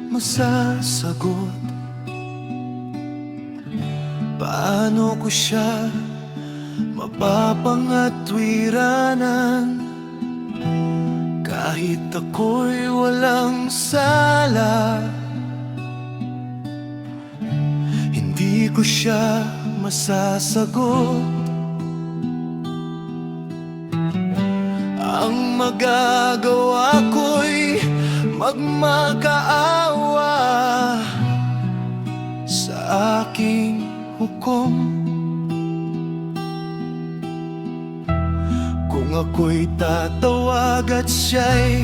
masasagot. Paano ko siya mapapangatwiranan kahit ako'y walang sala? Hindi ko siya masasagot. Ang magagawa ko'y magmakaawa sa aking hukom. Kung ako'y tatawag at siya'y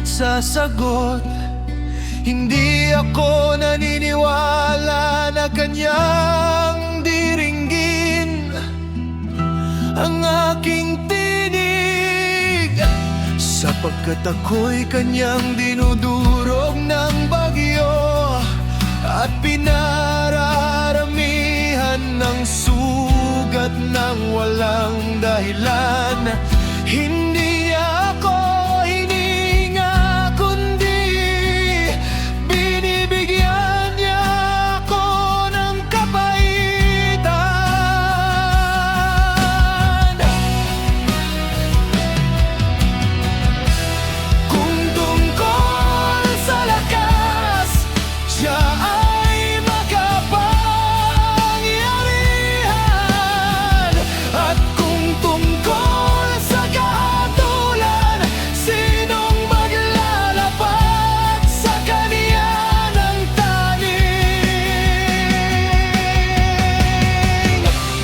sasagot, hindi ako naniniwala na kanyang diringgin ang aking tinig, sapagkat ako'y kanyang dinudurog ng bagyo at pinararamihan ng sugat ng walang dahilan. Hindi niya ako hininga, kundi binibigyan niya ako ng kapaitan. Kung tungkol sa lakas, siya ay makapangyarihan. At kung tungkol sa kahatulan, sinong maglalapat sa kanya ng taning?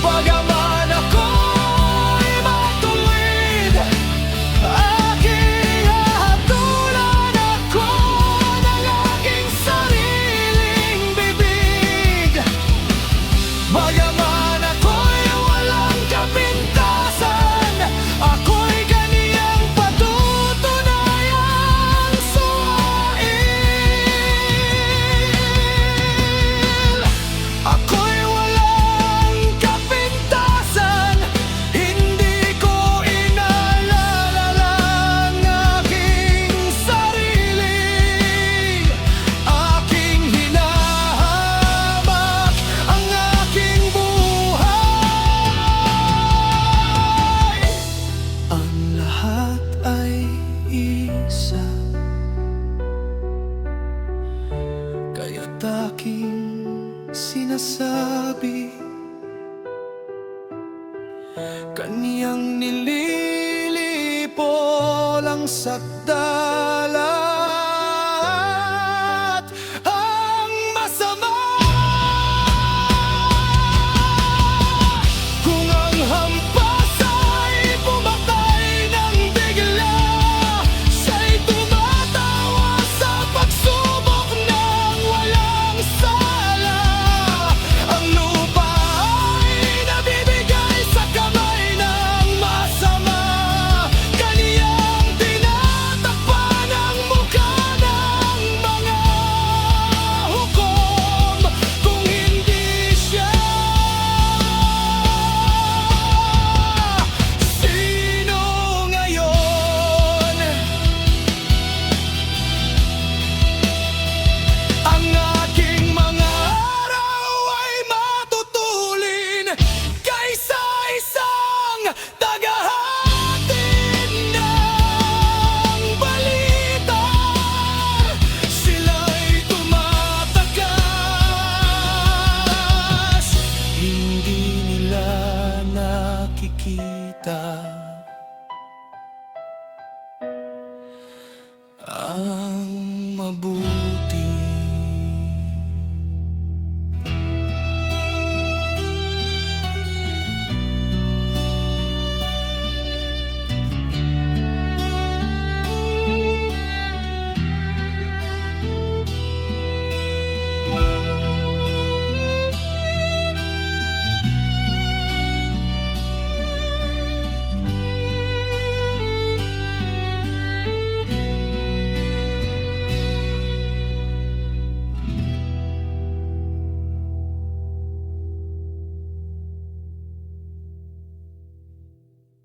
Bagaman ako'y matuwid, aking hahatulan ako ng aking sariling bibig. Bagaman ako'y walang kapintasan, ako'y kaniyang patutunayang suwail. Ako'y walang kapintasan, hindi ko inaalala ang aking sarili. Aking hinahamak ang aking buhay. Ang lahat ay isa, kaya't aking sinasabi, kaniyang nililipol ang sakdal